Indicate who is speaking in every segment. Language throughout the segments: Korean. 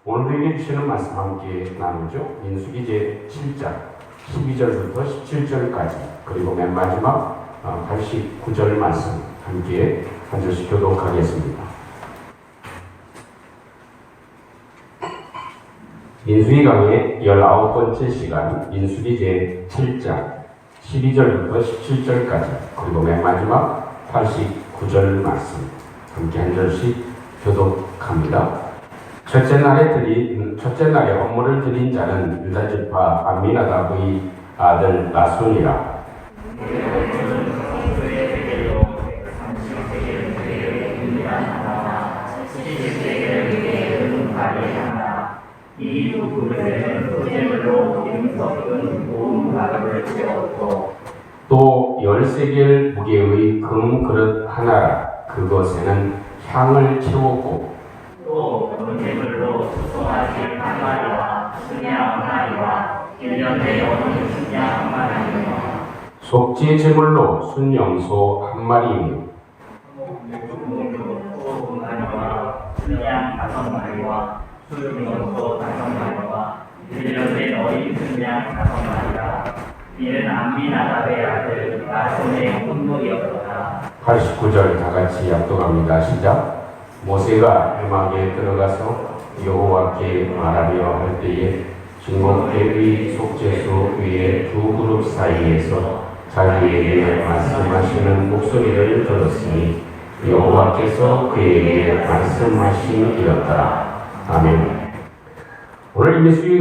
Speaker 1: 오늘도 읽어주시는 말씀 함께 나누죠. 민수기 제7장 12절부터 17절까지 그리고 맨 마지막 89절 말씀 함께 한 절씩 교독하겠습니다. 민수기 강의 19번째 시간 민수기 제7장 12절부터 17절까지 그리고 맨 마지막 89절 말씀 함께 한 절씩 교독합니다. 첫째 날에 업무를 드린 자는 유다 지파 암미나답의 아들 나손이라.
Speaker 2: 이 두 그릇에는 소재물로 기름 섞은 고운 가루를 채웠고
Speaker 1: 또 13개의 무게의 금 그릇 하나라. 그것에는 향을 채웠고
Speaker 2: 또 번제물로 수송아지 한 마리와 순양 한 마리와 1년에 어린 순양 한 마리와
Speaker 1: 속죄 제물로 순영소 한 마리이며
Speaker 2: 소 5마리와 순양 5마리와 순영소 5마리와 1년에 어린 순양 5마리라. 이는 암미나답의 아들 나손의 혼물이었더라.
Speaker 1: 89절 다같이 약독합니다. 시작. 모세가 회막에 들어가서 여호와께 말하려 할 때에 진곡대의 속죄소 위에 두 그룹 사이에서 자기에게 말씀하시는 목소리를 들었으니 여호와께서 그에게 말씀하심이었더라. 아멘. 오늘 민수기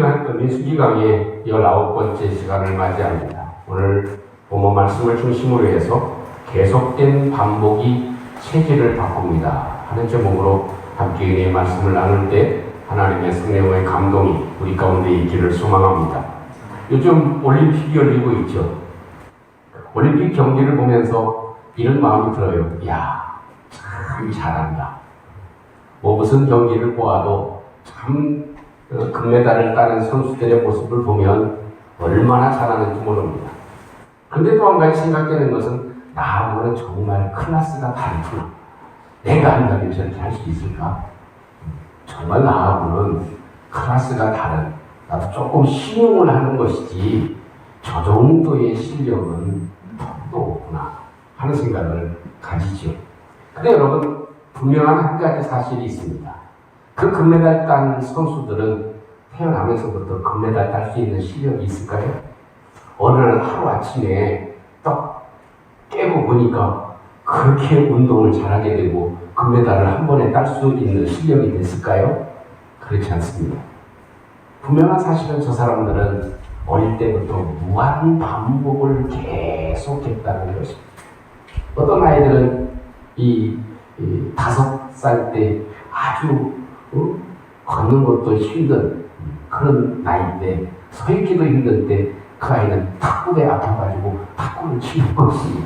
Speaker 1: 강의 19번째 시간을 맞이합니다. 오늘 본문 말씀을 중심으로 해서 계속된 반복이 체질을 바꿉니다 하는 제목으로 함께 은혜의 말씀을 나눌 때 하나님의 성령의 감동이 우리 가운데 있기를 소망합니다. 요즘 올림픽이 열리고 있죠. 올림픽 경기를 보면서 이런 마음이 들어요. 이야, 참 잘한다. 무슨 경기를 보아도 참 금메달을 따는 선수들의 모습을 보면 얼마나 잘하는지 모릅니다. 근데 또 한 가지 생각되는 것은 나하고는 정말 클래스가 다르구나. 내가 한다면 저렇게 할 수 있을까? 정말 나하고는 클래스가 다른, 나도 조금 신용을 하는 것이지 저 정도의 실력은 턱도 없구나 하는 생각을 가지죠. 근데 여러분, 분명한 한 가지 사실이 있습니다. 그 금메달 딴 선수들은 태어나면서부터 금메달 딸 수 있는 실력이 있을까요? 어느 날 하루아침에 딱 깨고 보니까 그렇게 운동을 잘하게 되고 금메달을 한 번에 딸 수 있는 실력이 됐을까요? 그렇지 않습니다. 분명한 사실은 저 사람들은 어릴 때부터 무한 반복을 계속했다는 것입니다. 어떤 아이들은 이 5살 때 아주 걷는 것도 힘든 그런 나이 때, 서 있기도 힘든 때 그 아이는 탁구대에 아파가지고 탁구를 치는 것이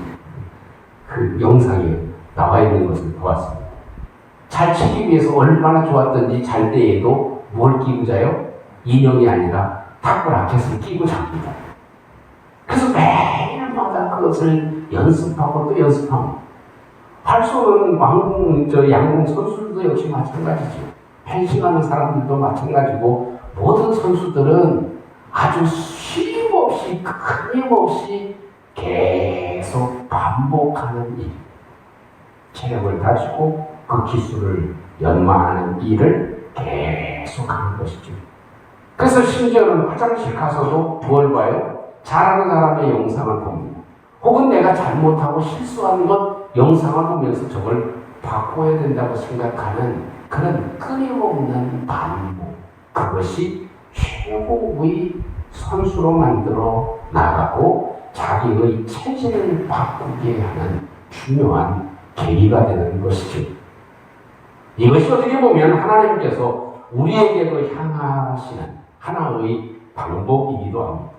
Speaker 1: 그 영상에 나와 있는 것을 보았습니다. 잘 치기 위해서 얼마나 좋았던지 잘 때에도 뭘 끼고 자요? 인형이 아니라 탁구 라켓을 끼고 잡니다. 그래서 매일마다 그것을 연습하고 또 연습합니다. 활쏘는 양궁 선수들도 역시 마찬가지죠. 펜싱하는 사람들도 마찬가지고 모든 선수들은 아주 쉼없이 끊임없이 계속 반복하는 일, 체력을 다지고 그 기술을 연마하는 일을 계속하는 것이죠. 그래서 심지어는 화장실 가서도 뭘 봐요? 잘하는 사람의 영상을 봅니다. 혹은 내가 잘못하고 실수하는 것 영상을 보면서 저걸 바꿔야 된다고 생각하는 그런 끊임없는 반복, 그것이 최고의 선수로 만들어 나가고 자기의 체질을 바꾸게 하는 중요한 계기가 되는 것이죠. 이것이 어떻게 보면 하나님께서 우리에게도 향하시는 하나의 방법이기도 합니다.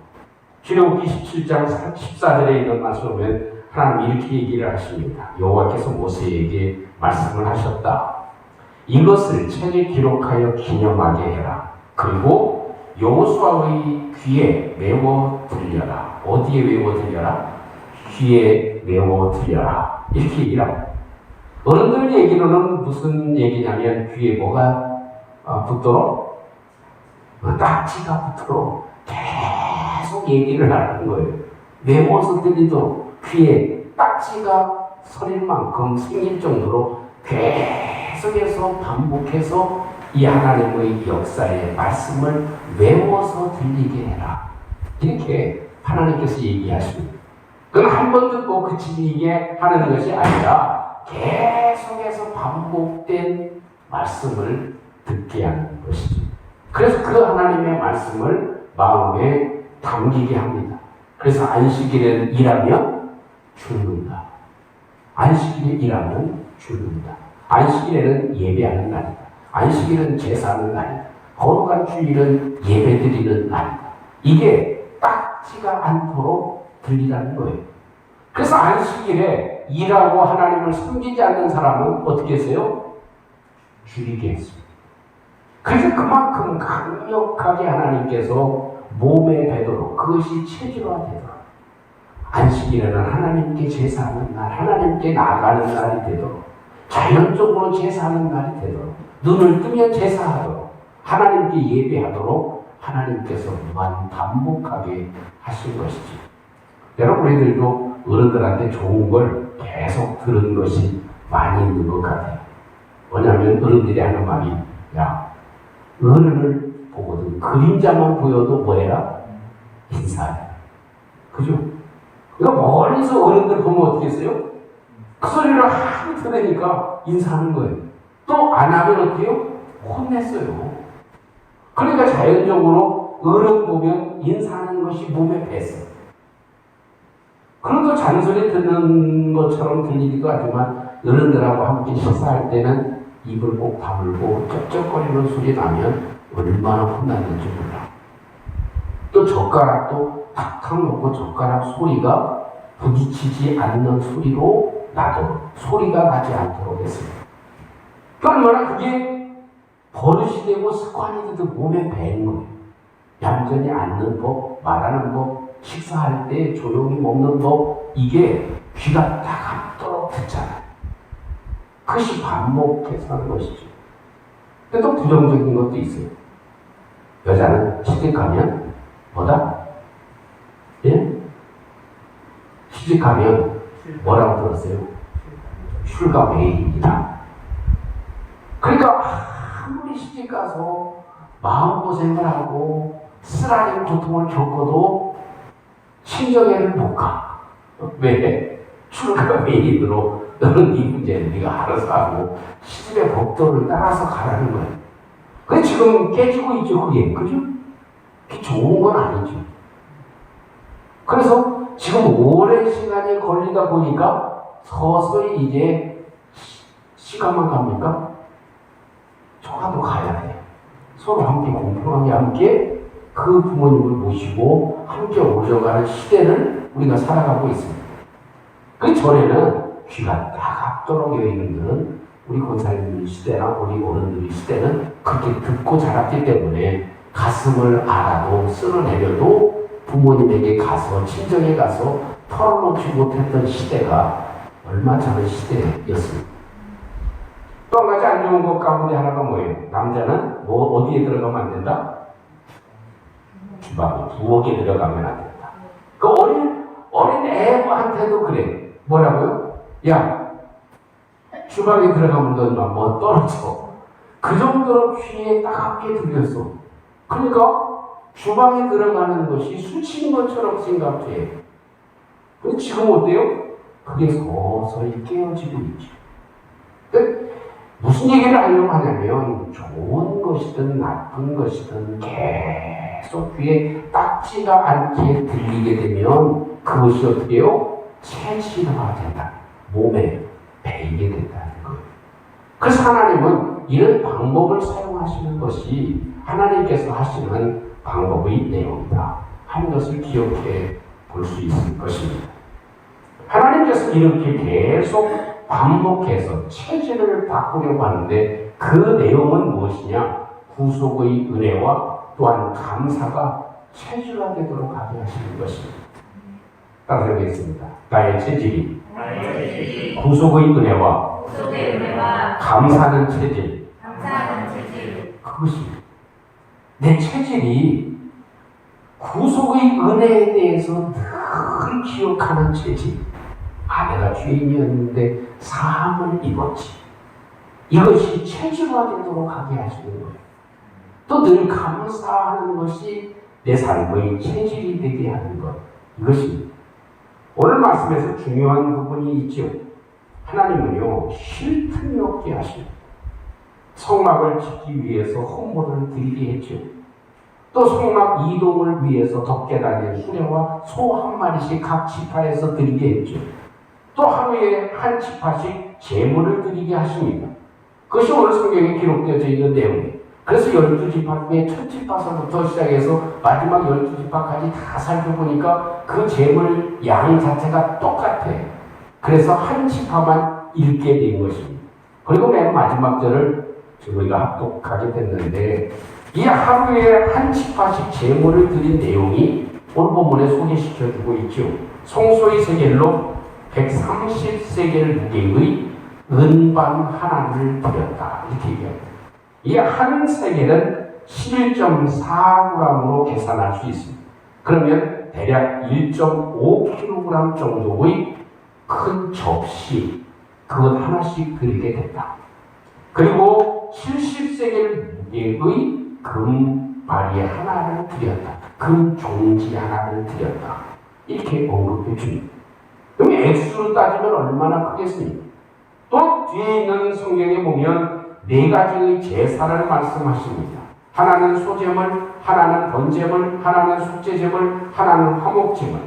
Speaker 1: 출애굽기 17장 14절에 있는 말씀을 보면 하나님 이렇게 얘기를 하십니다. 여호와께서 모세에게 말씀을 하셨다. 이것을 책에 기록하여 기념하게 해라. 그리고 여호수아의 귀에 메워 들려라. 어디에 메워 들려라? 귀에 메워 들려라. 이렇게 얘기를 합니다. 어른들 얘기로는 무슨 얘기냐면 귀에 뭐가 붙도록 딱지가 붙도록 계속 얘기를 하는 거예요. 외워서 들리도록 귀에 딱지가 서릴 만큼 생길 정도로 계속해서 반복해서 이 하나님의 역사의 말씀을 외워서 들리게 해라. 이렇게 하나님께서 얘기하십니다. 그건 한 번 듣고 그치게 하는 것이 아니라 계속해서 반복된 말씀을 듣게 하는 것이죠. 그래서 그 하나님의 말씀을 마음에 담기게 합니다. 그래서 안식일에 일하면 죽는다. 안식일에 일하면 죽는다. 안식일에는 예배하는 날이다. 안식일은 제사하는 날이다. 거룩한 주일은 예배드리는 날이다. 이게 딱지가 않도록 들리라는 거예요. 그래서 안식일에 일하고 하나님을 섬기지 않는 사람은 어떻게 했어요? 줄이게 했습니다. 그래서 그만큼 강력하게 하나님께서 몸에 배도록 그것이 체질화되도록 안식일에는 하나님께 제사하는 날, 하나님께 나아가는 날이 되도록 자연적으로 제사하는 날이 되도록 눈을 뜨면 제사하도록 하나님께 예배하도록 하나님께서 무한 반복하게 하신 것이지. 여러분 우리들도 어른들한테 좋은 걸 계속 들은 것이 많이 있는 것 같아요. 뭐냐면 어른들이 하는 말이 야 어른을 보거든 그림자만 보여도 뭐해라? 인사해. 그죠? 그러니까 멀리서 어른들 보면 어떻게 했어요? 그 소리를 하도 들으니까 인사하는 거예요. 또 안 하면 어떻게 해요? 혼냈어요. 그러니까 자연적으로 어른 보면 인사하는 것이 몸에 뱄어요. 그래도 잔소리 듣는 것처럼 들리기도 하지만 어른들하고 함께 식사할 때는 입을 꼭 다물고 쩍쩍거리는 소리 나면 얼마나 혼났는지 몰라. 또 젓가락도 탁탁 놓고 젓가락 소리가 부딪히지 않는 소리로 나도록 소리가 나지 않도록 했습니다. 얼마나 그게 버릇이 되고 습관이 되고 몸에 배인 거예요. 얌전히 앉는 법, 말하는 법, 식사할 때 조용히 먹는 법, 이게 귀가 딱 감도록 듣잖아요. 그것이 반복해서 하는 것이죠. 근데 또 부정적인 것도 있어요. 여자는 시집가면 뭐다? 예? 시집가면 뭐라고 들었어요? 출가 외입니다. 그러니까 아무리 시집가서 마음고생을 하고 쓰라린 고통을 겪어도 친정에는 못 가. 왜? 출가 외인으로 너는 네 문제는 네가 알아서 하고 시집의 법도를 따라서 가라는 거예요. 그게 지금 깨지고 있죠, 그게. 그죠? 그게 좋은 건 아니죠. 그래서 지금 오랜 시간이 걸리다 보니까 서서히 이제 시간만 갑니까? 조금도 가야 돼요. 서로 함께 공평하게 함께 그 부모님을 모시고 함께 오셔가는 시대를 우리가 살아가고 있습니다. 그 전에는 귀가 따갑도록 여인들은 우리 권사님들 시대나 우리 어른들 시대는 그렇게 듣고 자랐기 때문에 가슴을 알아도 쓸어내려도 부모님에게 가서 친정에 가서 털어놓지 못했던 시대가 얼마 전의 시대였습니다. 또 한 가지 안 좋은 것 가운데 하나가 뭐예요? 남자는 뭐 어디에 들어가면 안 된다? 주방에, 부엌에 들어가면 안 된다. 그 어린 애한테도 그래. 뭐라고요? 야, 주방에 들어가면 너 뭐 떨어져. 그 정도로 귀에 따갑게 들렸어. 그러니까 주방에 들어가는 것이 수치인 것처럼 생각해. 근데 지금 어때요? 그게 서서히 깨어지고 있죠. 무슨 얘기를 하려고 하냐면 좋은 것이든 나쁜 것이든 계속 귀에 딱지가 않게 들리게 되면 그것이 어떻게 해요? 체질화된다. 몸에 배이게 된다는 거예요. 그래서 하나님은 이런 방법을 사용하시는 것이 하나님께서 하시는 방법의 내용이다 하는 것을 기억해 볼 수 있을 것입니다. 하나님께서 이렇게 계속 반복해서 체질을 바꾸려고 하는데 그 내용은 무엇이냐? 구속의 은혜와 또한 감사가 체질화되도록 하게 하시는 것입니다. 따라서 하겠습니다. 나의 체질이 구속의 은혜와 감사하는 체질 그것입니다. 내 체질이 구속의 은혜에 대해서 늘 기억하는 체질. 내가 죄인이었는데 사함을 입었지. 이것이 체질화되도록 하게 하시는 거예요. 또 늘 감사하는 것이 내 삶의 체질이 되게 하는 것. 이것입니다. 오늘 말씀에서 중요한 부분이 있죠. 하나님은요, 쉴 틈이 없게 하십니다. 성막을 짓기 위해서 헌물을 드리게 했죠. 또 성막 이동을 위해서 덮개 달린 수레와 소 한 마리씩 각 지파에서 드리게 했죠. 또 하루에 한 지파씩 제물을 드리게 하십니다. 그것이 오늘 성경에 기록되어져 있는 내용이에요. 그래서 12지파 중에 첫 지파서부터 시작해서 마지막 12지파까지 다 살펴보니까 그 제물 양 자체가 똑같아요. 그래서 한 지파만 읽게 된 것입니다. 그리고 맨 마지막 절을 우리가 합독하게 됐는데, 이 하루에 한 지파씩 제물을 드린 내용이 오늘 본문에 소개시켜주고 있죠. 송소의 세겔로 130세겔 무게의 은반 하나를 드렸다. 이렇게 얘기합니다. 이 한 세겔은 11.4g으로 계산할 수 있습니다. 그러면 대략 1.5kg 정도의 큰 접시, 그것 하나씩 드리게 됐다. 그리고 70세겔 무게의 금 바리 하나를 드렸다. 금 종지 하나를 드렸다. 이렇게 언급해 줍니다. 그럼 액수로 따지면 얼마나 크겠습니까? 또 뒤에 있는 성경에 보면 네 가지의 제사를 말씀하십니다. 하나는 소제물, 하나는 번제물, 하나는 속죄제물, 하나는 화목제물.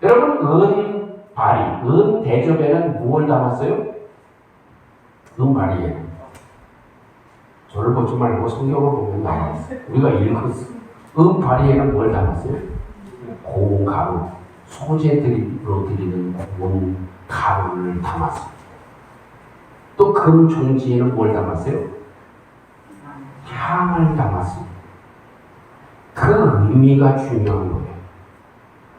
Speaker 1: 여러분, 은바리, 은대접에는 무엇을 담았어요? 은바리에. 저를 보지 말고 성경을 보면 나와요. 우리가 읽었어요. 은바리에는 뭘 담았어요? 고운 가루, 소제들로 드리는 고운 가루를 담았어요. 또 금 종지에는 뭘 담았어요? 향을 담았습니다. 그 의미가 중요한 거예요.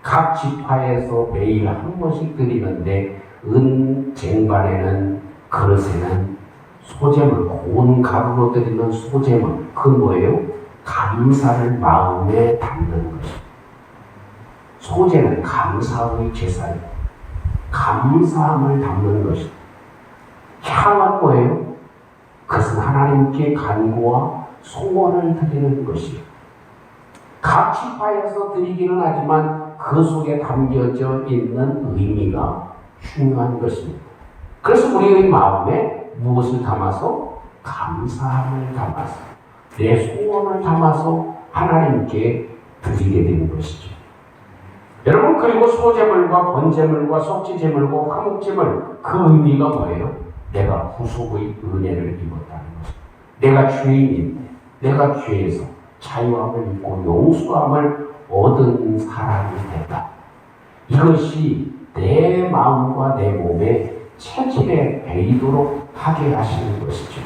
Speaker 1: 각 지파에서 매일 한 번씩 드리는데 은 쟁반에는, 그릇에는 소제물, 고운 가루로 드리는 소제물, 그 뭐예요? 감사를 마음에 담는 것입니다. 소제는 감사의 제사예요. 감사함을 담는 것입니다. 향은 뭐예요? 그것은 하나님께 간구와 소원을 드리는 것이에요. 각 지파에서 드리기는 하지만 그 속에 담겨져 있는 의미가 중요한 것입니다. 그래서 우리의 마음에 무엇을 담아서? 감사함을 담아서, 내 소원을 담아서 하나님께 드리게 되는 것이죠. 여러분, 그리고 소제물과 번제물과 속죄제물과 화목제물, 그 의미가 뭐예요? 내가 구속의 은혜를 입었다는 것입니다. 내가 죄인인데, 내가 죄에서 자유함을 입고 용서함을 얻은 사람이 됐다. 이것이 내 마음과 내 몸에 체질에 배이도록 하게 하시는 것이죠.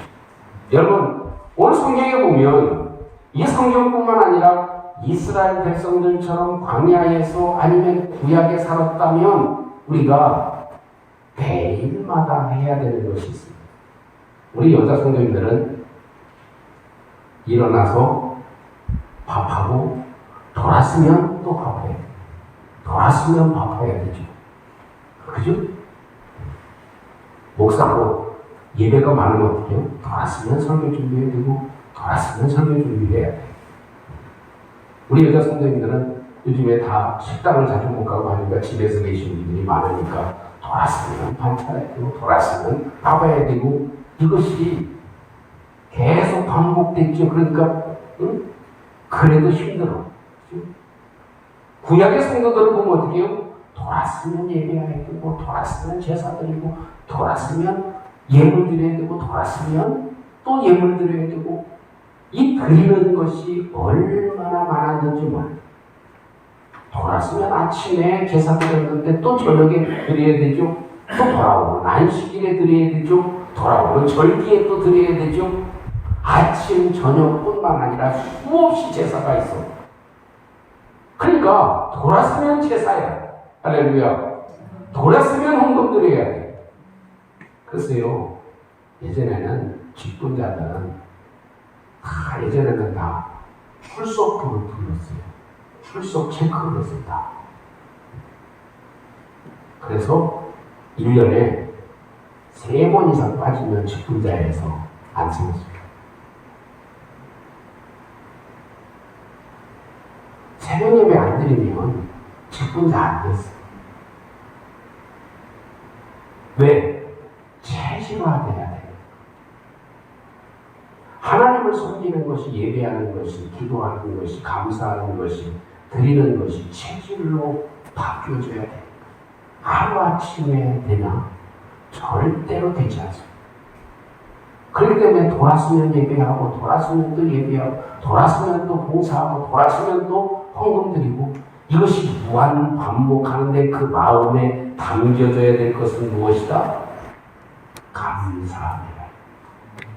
Speaker 1: 여러분, 오늘 성경에 보면 이 성경뿐만 아니라 이스라엘 백성들처럼 광야에서 아니면 구약에 살았다면 우리가 매일마다 해야 되는 것이 있습니다. 우리 여자 성도님들은 일어나서 밥하고 돌았으면 또 밥해야 돼요. 돌았으면 밥해야 되죠. 그죠? 목사고 예배가 많으면 어떻게 해요? 돌았으면 설교 준비해야 되고 돌았으면 설교 준비해야 돼요. 우리 여자 성도님들은 요즘에 다 식당을 자주 못 가고 하니까 집에서 계시는 분들이 많으니까 돌았으면 반찬해야 되고 돌았으면 밥해야 되고, 이것이 계속 반복됐죠. 그러니까 그래도 힘들어. 구약의 성도들을 보면 어떻게 해요? 돌았으면 예배해야 되고 돌았으면 제사 드리고 돌았으면 예물 드려야 되고 돌았으면 또 예물 드려야 되고, 이 드리는 것이 얼마나 많았는지 몰라요. 돌았으면 아침에 제사 드렸는데 또 저녁에 드려야 되죠. 또 돌아오는 안식일에 드려야 되죠. 돌아오는 절기에 또 드려야 되죠. 아침, 저녁뿐만 아니라 수없이 제사가 있어. 그러니까 돌았으면 제사야. 할렐루야. 돌았으면 헌금 드려야 돼. 글쎄요, 예전에는 직분자들은 예전에는 다 출석부를 불렀어요. 출석 체크를 했습니다. 그래서 1년에 3번 이상 빠지면 직분자에서 안 쓰였습니다. 새벽 예배 안 드리면 직분자 안 됐어요. 왜? 체질화돼야 돼요. 하나님을 섬기는 것이, 예배하는 것이, 기도하는 것이, 감사하는 것이, 드리는 것이 체질로 바뀌어져야 돼요. 하루아침에 되나? 절대로 되지 않습니다. 그렇기 때문에 돌았으면 예배하고, 돌았으면 또 예배하고, 돌았으면 또 봉사하고, 돌았으면 또 헌금 드리고, 이것이 무한 반복하는데 그 마음에 담겨져야 될 것은 무엇이다? 감사합니다.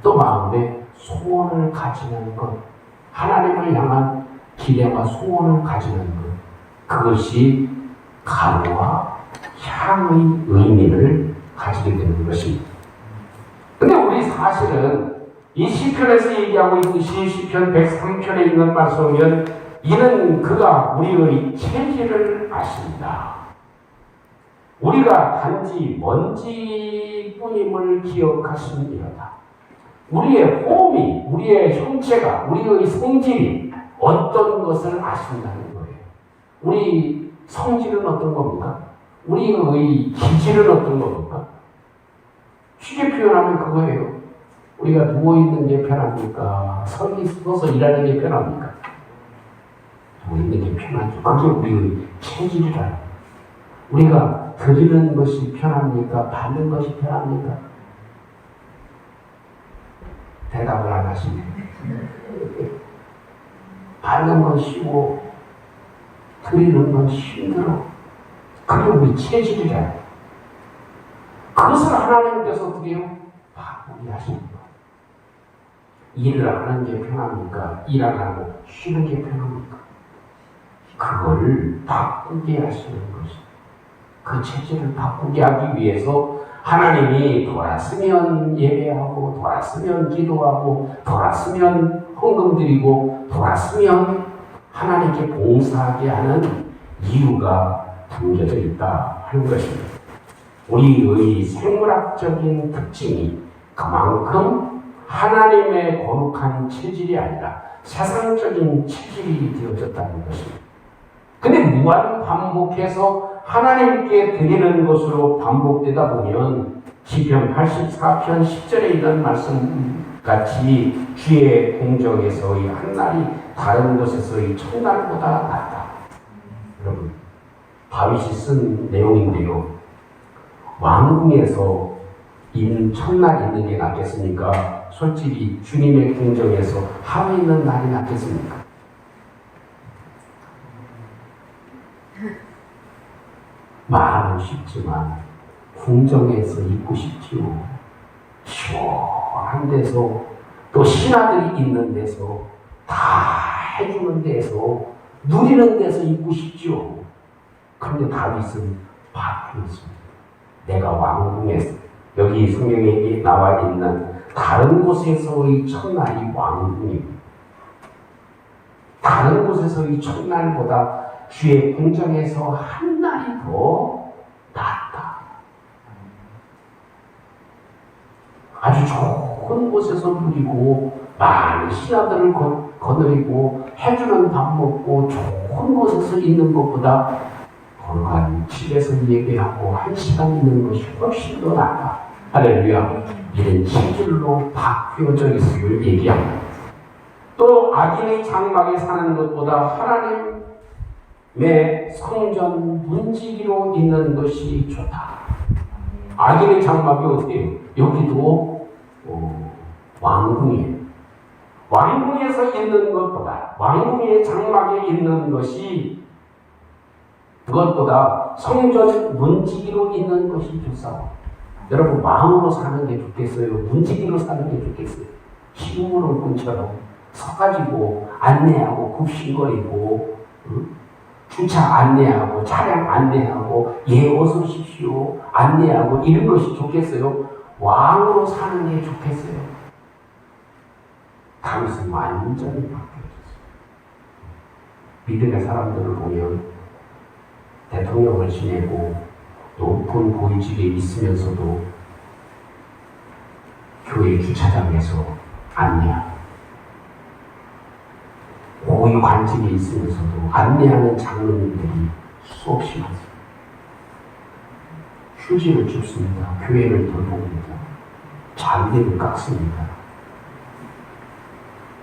Speaker 1: 또 마음에 소원을 가지는 것, 하나님을 향한 기대와 소원을 가지는 것, 그것이 가루와 향의 의미를 가지게 되는 것입니다. 근데 우리 사실은 이 시편에서 얘기하고 있듯이 시편 103편에 있는 말씀이면 이는 그가 우리의 체질을 아십니다. 우리가 단지 먼지뿐임을 기억하십니다. 우리의 홈이, 우리의 형체가, 우리의 성질이 어떤 것을 아신다는 거예요. 우리 성질은 어떤 겁니까? 우리의 기질은 어떤 겁니까? 쉽게 표현하면 그거예요. 우리가 누워있는 게 편합니까? 서서 일하는 게 편합니까? 누워있는 게 편하죠. 그게 우리의 체질이라. 우리가 드리는 것이 편합니까? 받는 것이 편합니까? 대답을 안 하시네. 받는 건 쉬워. 드리는 건 힘들어. 그게 우리 체질이라. 그것을 하나님께서 어떻게 해요? 바꾸게 하시는 거예요. 일을 하는 게 편합니까? 일 안 하고 쉬는 게 편합니까? 그걸 바꾸게 하시는 것이. 그 체질을 바꾸게 하기 위해서 하나님이 돌았으면 예배하고, 돌았으면 기도하고, 돌았으면 헌금 드리고, 돌았으면 하나님께 봉사하게 하는 이유가 담겨져 있다 하는 것입니다. 우리의 생물학적인 특징이 그만큼 하나님의 거룩한 체질이 아니라 세상적인 체질이 되어졌다는 것입니다. 근데 무한 반복해서 하나님께 드리는 것으로 반복되다 보면 시편 84편 10절에 있는 말씀 같이 주의 공정에서의 한 날이 다른 곳에서의 첫날보다 낫다. 여러분, 다윗이 쓴 내용인데요. 왕궁에서 첫날 있는 게 낫겠습니까? 솔직히 주님의 궁정에서 하루 있는 날이 낫겠습니까? 말은 쉽지만 궁정에서 있고 싶지요. 시원한 데서, 또 신하들이 있는 데서, 다 해주는 데서, 누리는 데서 있고 싶지요. 그런데 다윗은 바뀌었습니다. 내가 왕궁에서, 여기 성경에 나와 있는 다른 곳에서의 첫날이 왕궁입니다. 다른 곳에서의 첫날보다 주의 궁정에서 한 날이 더 낫다. 아주 좋은 곳에서 누리고, 많은 신하들을 거느리고, 해주는 밥 먹고, 좋은 곳에서 있는 것보다 거룩한 집에서 예배하고 1시간 있는 것이 훨씬 더 낫다. 할렐루야. 이런 체질로 바뀌어져 있음을 얘기합니다. 또 악인의 장막에 사는 것보다 하나님의 성전 문지기로 있는 것이 좋다. 악인의 장막이 어때요? 여기도 왕궁이에요. 왕궁에서 있는 것보다, 왕궁의 장막에 있는 것이 그것보다 성전 문지기로 있는 것이 좋사오. 여러분, 마음으로 사는 게 좋겠어요? 문지기로 사는 게 좋겠어요? 시부모론꾼처럼 서가지고 안내하고 굽신거리고, 주차 안내하고 차량 안내하고 예 어서 오십시오 안내하고 이런 것이 좋겠어요? 왕으로 사는 게 좋겠어요? 다윗은 완전히 바뀌었어요. 믿음의 사람들을 보면 대통령을 지내고 높은 고위직에 있으면서도 교회 주차장에서 안내하고 고위 관직에 있으면서도 안내하는 장로님들이 수없이 많습니다. 휴지를 줍습니다. 교회를 돌봅니다. 잔디를 깎습니다.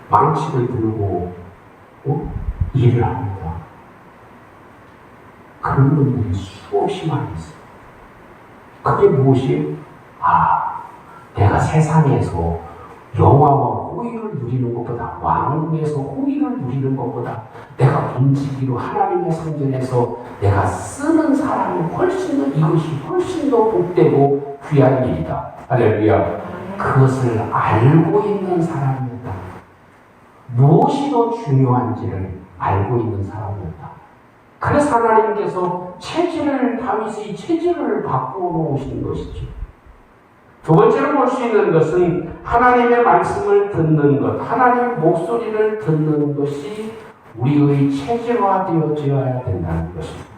Speaker 1: 망치를 들고 일을 합니다. 그런 분들이 수없이 많이 있어요. 그게 무엇이에요? 내가 세상에서 영화와 호의를 누리는 것보다, 왕궁에서 호의를 누리는 것보다 내가 움직이로 하나님의 성전에서 내가 쓰는 사람이 이것이 훨씬 더 복되고 귀한 일이다. 할렐루야. 그것을 알고 있는 사람이었다. 무엇이 더 중요한지를 알고 있는 사람이었다. 그래서 하나님께서 다윗의 체질을 바꾸어 놓으신 것이죠. 두 번째로 볼 수 있는 것은 하나님의 말씀을 듣는 것, 하나님의 목소리를 듣는 것이 우리의 체질화되어져야 된다는 것입니다.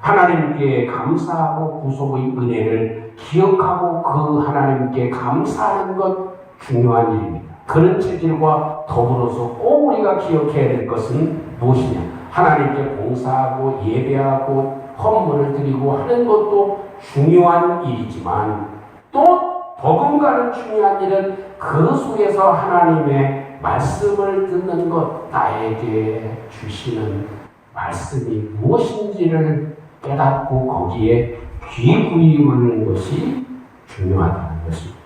Speaker 1: 하나님께 감사하고 구속의 은혜를 기억하고 그 하나님께 감사하는 것 중요한 일입니다. 그런 체질과 더불어서 꼭 우리가 기억해야 될 것은 무엇이냐? 하나님께 봉사하고 예배하고 헌물을 드리고 하는 것도 중요한 일이지만 또 버금가는 중요한 일은 그 속에서 하나님의 말씀을 듣는 것, 나에게 주시는 말씀이 무엇인지를 깨닫고 거기에 귀 기울이는 것이 중요하다는 것입니다.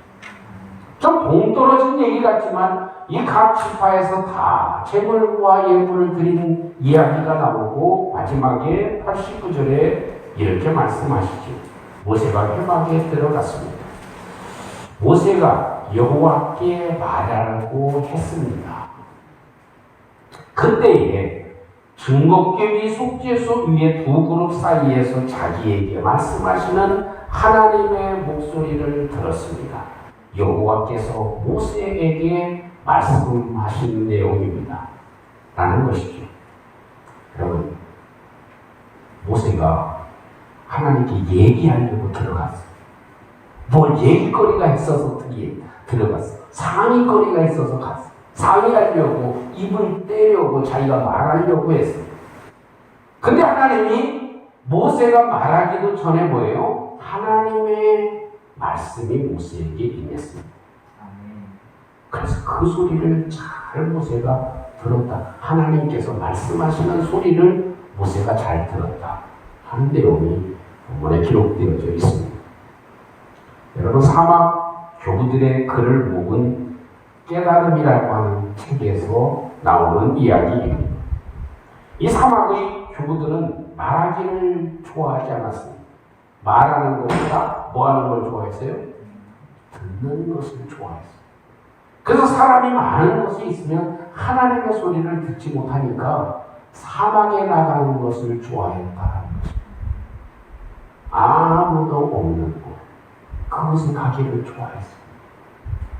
Speaker 1: 좀 동떨어진 얘기 같지만 이 각 지파에서 다 제물과 예물을 드린 이야기가 나오고 마지막에 89절에 이렇게 말씀하시죠. 모세가 회막에 들어갔습니다. 모세가 여호와께 말하라고 했습니다. 그때에 증거궤 위 속죄소 위에 두 그룹 사이에서 자기에게 말씀하시는 하나님의 목소리를 들었습니다. 여호와께서 모세에게 말씀하신 내용입니다. 라는 것이죠. 여러분, 모세가 하나님께 얘기하려고 들어갔어요. 뭘 얘기거리가 있어서 들어갔어. 상의거리가 있어서 갔어. 상의하려고, 입을 떼려고, 자기가 말하려고 했어. 근데 하나님이 모세가 말하기도 전에 뭐예요? 하나님의 말씀이 모세에게 임했습니다. 그래서 그 소리를 잘 모세가 들었다. 하나님께서 말씀하시는 소리를 모세가 잘 들었다 하는 내용이 본문에 기록되어져 있습니다. 여러분, 사막 교부들의 글을 모은 깨달음이라고 하는 책에서 나오는 이야기입니다. 이 사막의 교부들은 말하기를 좋아하지 않았습니다. 말하는 것보다 뭐 하는 걸 좋아했어요? 듣는 것을 좋아했어요. 그래서 사람이 많은 곳에 있으면 하나님의 소리를 듣지 못하니까 사막에 나가는 것을 좋아했다는 것입니다. 아무도 없는 곳, 그곳에 가기를 좋아했어요.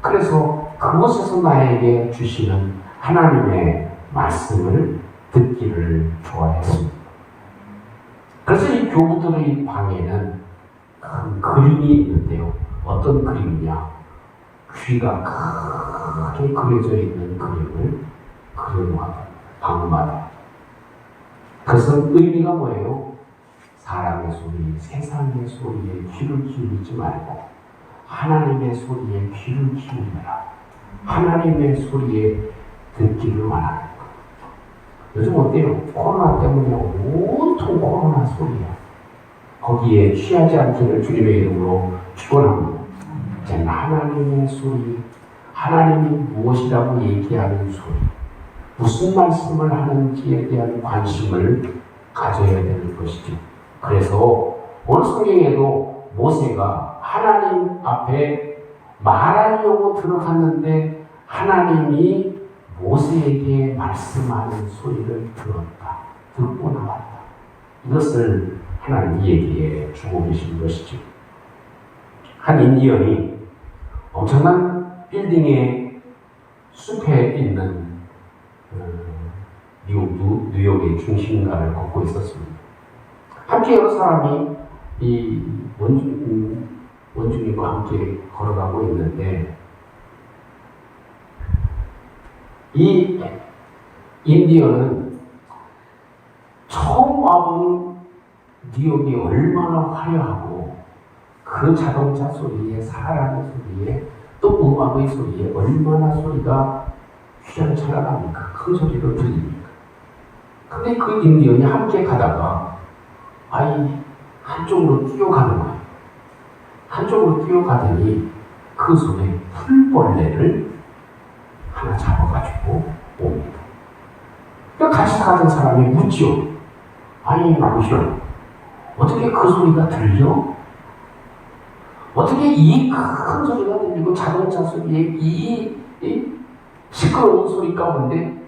Speaker 1: 그래서 그곳에서 나에게 주시는 하나님의 말씀을 듣기를 좋아했습니다. 그래서 이 교부들의 방에는 큰 그림이 있는데요. 어떤 그림이냐? 귀가 크게 그려져 있는 그림을 그려놓았다. 방마다. 그래서 의미가 뭐예요? 사람의 소리, 세상의 소리에 귀를 기울이지 말고 하나님의 소리에 귀를 기울여라. 하나님의 소리에 듣기를 원하는 것. 요즘 어때요? 코로나 때문에 온통 코로나 소리야. 거기에 취하지 않기를 주님의 이름으로 축원합니다. 이제는 하나님의 소리, 하나님이 무엇이라고 얘기하는 소리, 무슨 말씀을 하는지에 대한 관심을 가져야 되는 것이죠. 그래서 오늘 성경에도 모세가 하나님 앞에 말하려고 들어갔는데 하나님이 모세에게 말씀하는 소리를 들었다. 듣고 나왔다. 이것을 하나님이 얘기해 주고 계신 것이죠. 한 인디언이 엄청난 빌딩의 숲에 있는 미국 뉴욕의 중심가를 걷고 있었습니다. 함께 여러 사람이 이 원주민과 함께 걸어가고 있는데 이 인디언은 처음 와본 뉴욕이 얼마나 화려하고 그 자동차 소리에 사람의 소리에 또 음악의 소리에 얼마나 소리가 휘황찬란합니까? 큰 소리로 들립니까? 근데 그 인디언이 함께 가다가 한쪽으로 뛰어가는 거예요. 한쪽으로 뛰어가더니 그 손에 풀벌레를 하나 잡아가지고 옵니다. 그러니까 같이 가던 사람이 묻죠. 남으시오, 어떻게 그 소리가 들려? 어떻게 이 큰 소리가 들리고 자동차 소리에 이 시끄러운 소리 가운데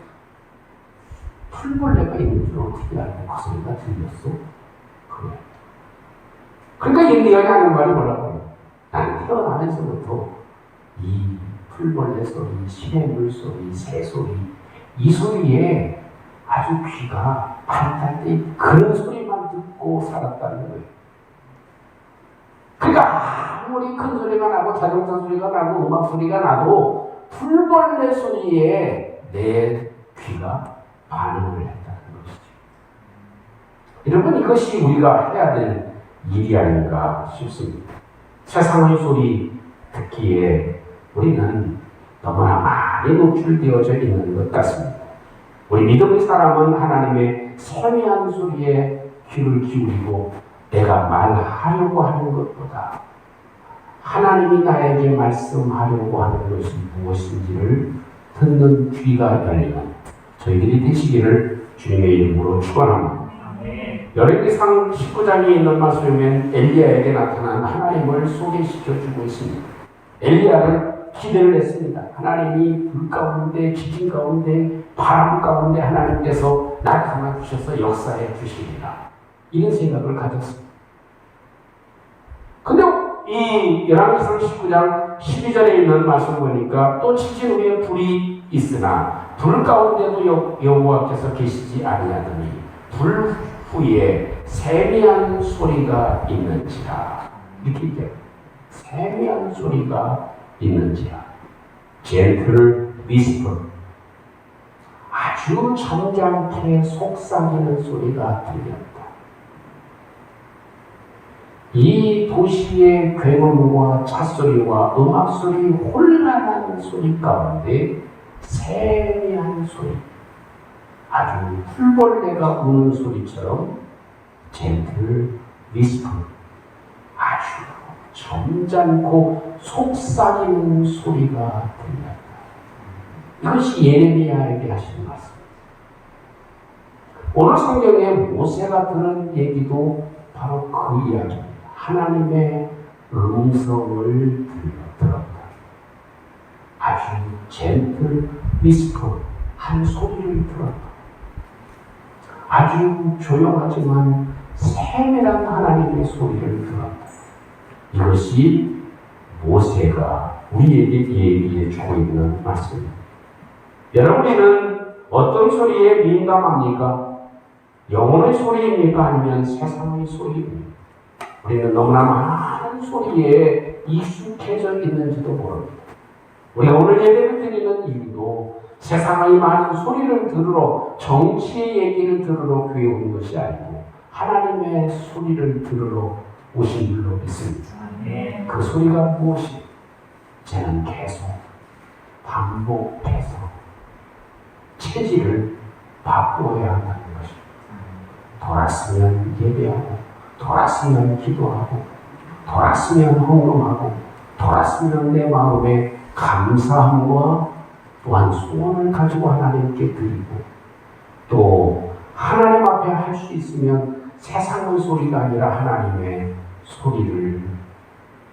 Speaker 1: 풀벌레가 있는 줄 어떻게 알고 그 소리가 들렸어? 그래. 그러니까 인디언이 하는 말이 뭐라고 해요? 나는 태어나면서부터 이 풀벌레 소리, 시냇물 소리, 새 소리, 이 소리에 아주 귀가 반달 때 그런 소리만 듣고 살았다는 거예요. 그러니까 아무리 큰 소리가 나고 자동차 소리가 나고 음악 소리가 나도 풀벌레 소리에 내 귀가 반응을 했다는 것이죠. 여러분, 이것이 우리가 해야 될 일이 아닌가 싶습니다. 세상의 소리 듣기에 우리는 너무나 많이 노출되어져 있는 것 같습니다. 우리 믿음의 사람은 하나님의 세미한 소리에 귀를 기울이고 내가 말하려고 하는 것보다 하나님이 나에게 말씀하려고 하는 것이 무엇인지를 듣는 귀가 열리는 저희들이 되시기를 주님의 이름으로 축원합니다. 열왕기상 19장에 있는 말씀에 엘리야에게 나타난 하나님을 소개시켜주고 있습니다. 엘리야는 기대를 했습니다. 하나님이 불 가운데, 지진 가운데, 바람 가운데 하나님께서 나타나 주셔서 역사해 주시리라, 이런 생각을 가졌습니다. 근데 이 열왕기상 19장 12절에 있는 말씀 보니까 또 지진 후에 불이 있으나 불 가운데도 여호와께서 계시지 아니하더니 불 후에 세미한 소리가 있는지라, 이렇게 얘기해요. 세미한 소리가 있는지라. 젠틀 위스퍼, 아주 점잖게 속삭이는 소리가 들렸다. 이 도시의 굉음과 찻소리와 음악소리, 혼란한 소리 가운데 세미한 소리, 아주 풀벌레가 우는 소리처럼 젠틀 위스퍼, 아주 점잖고 속삭이는 소리가 들렸다. 이것이 예레미야에게 하시는 말씀입니다. 오늘 성경에 모세가 들은 얘기도 바로 그 이야기입니다. 하나님의 음성을 들었다. 아주 젠틀 위스퍼, 한 소리를 들었다. 아주 조용하지만 세밀한 하나님의 소리를 들었다. 이것이 모세가 우리에게 얘기해 주고 있는 말씀입니다. 여러분은 어떤 소리에 민감합니까? 영혼의 소리입니까? 아니면 세상의 소리입니까? 우리는 너무나 많은 소리에 익숙해져 있는지도 모릅니다. 우리가 오늘 예배를 드리는 이유도 세상의 많은 소리를 들으러, 정치의 얘기를 들으러 교회 온 것이 아니고 하나님의 소리를 들으러 오신 줄로 믿습니다. 그 소리가 무엇이? 저는 계속 반복해서 체질을 바꾸어야 한다는 것입니다. 돌았으면 예배하고, 돌았으면 기도하고, 돌았으면 헌금하고, 돌았으면 내 마음에 감사함과 또한 소원을 가지고 하나님께 드리고, 또 하나님 앞에 할 수 있으면 세상의 소리가 아니라 하나님의 소리를,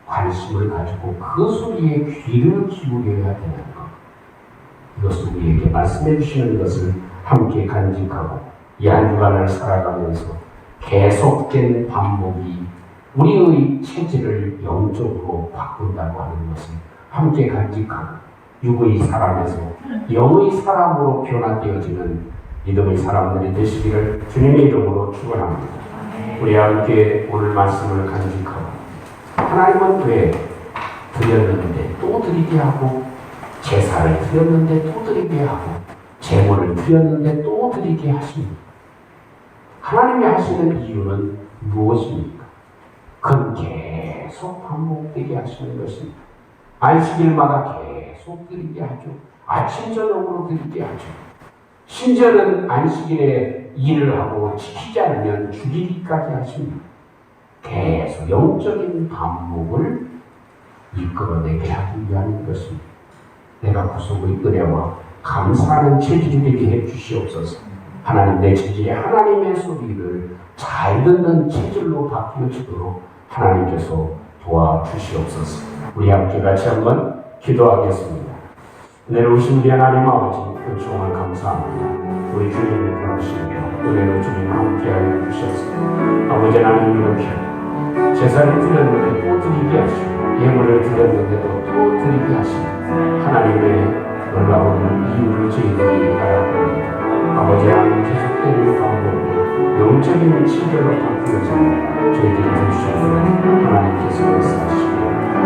Speaker 1: 관심을 가지고 그 소리에 귀를 기울여야 되는 것, 이것을 우리에게 말씀해 주시는 것을 함께 간직하고 이 한 주간을 살아가면서 계속된 반복이 우리의 체질을 영적으로 바꾼다고 하는 것을 함께 간직하고 육의 사람에서 영의 사람으로 변화되어지는 믿음의 사람들이 되시기를 주님의 이름으로 축원합니다. 우리 함께 오늘 말씀을 간직하고 하나님은 왜 드렸는데 또 드리게 하고 제사를 드렸는데 또 드리게 하고 제물을 드렸는데 또 드리게 하십니까? 하나님이 하시는 이유는 무엇입니까? 그건 계속 반복되게 하시는 것입니다. 안식일마다 계속 드리게 하죠. 아침 저녁으로 드리게 하죠. 심지어는 안식일에 일을 하고 지키지 않으면 죽이기까지 하십니다. 계속 영적인 반복을 이끌어내게 하기 위한 것입니다. 내가 구속의 은혜와 감사하는 체질이 되게 해 주시옵소서. 하나님, 내 체질이 하나님의 소리를 잘 듣는 체질로 바뀌어지도록 하나님께서 도와주시옵소서. 우리 함께 같이 한번 기도하겠습니다. 은혜로우신 우리 하나님 아버지, 은총을 감사합니다. 우리 주님의 그러시며 은혜로 주님 함께하여 주셔서 아버지 하나님 이렇게 제사를 드렸는데 또 드리게 하시고 예물을 드렸는데도 또 드리게 하시고 하나님의 놀라운 이유를 저희들이 알아봅니다. 아버지 하나님 계속되는 방법으로 영적인 친절로 바뀌어지는 저희들이 될 수 있는 하나님께서 역사하시고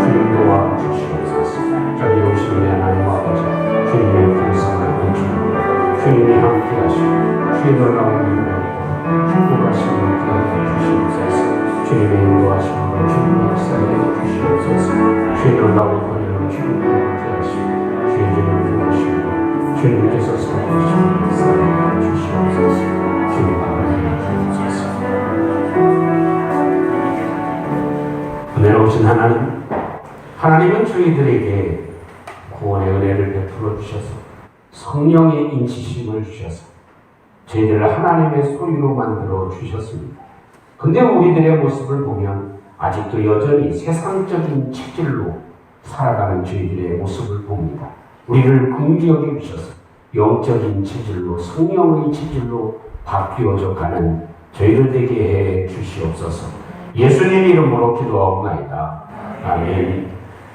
Speaker 1: 주님 도와주시옵소서. 저기 오신 우리 하나님 아버지 주님의 불쌍한 은총 주님이 함께하시고 주의 놀라운 인도로 축복하시는 기다려 주시옵소서. 주님의 인도하심으로 주님의 역사에 주시옵소서. 주의 놀라운 권위로 주님이 함께하시고 주의 주님을 부르시고 주님께서 살아계시는 역사에 주시옵소서. 주님 아버지 주옵소서. 은혜로우신 하나님, 하나님은 저희들에게 구원의 은혜를 베풀어 주셔서 성령의 인치심을 주셔서 저희들을 하나님의 소리로 만들어 주셨습니다. 근데 우리들의 모습을 보면 아직도 여전히 세상적인 체질로 살아가는 저희들의 모습을 봅니다. 우리를 긍휼히 여겨 주셔서 영적인 체질로 성령의 체질로 바뀌어져 가는 저희들 되게 해 주시옵소서. 예수님 이름으로 기도하옵나이다. 아멘.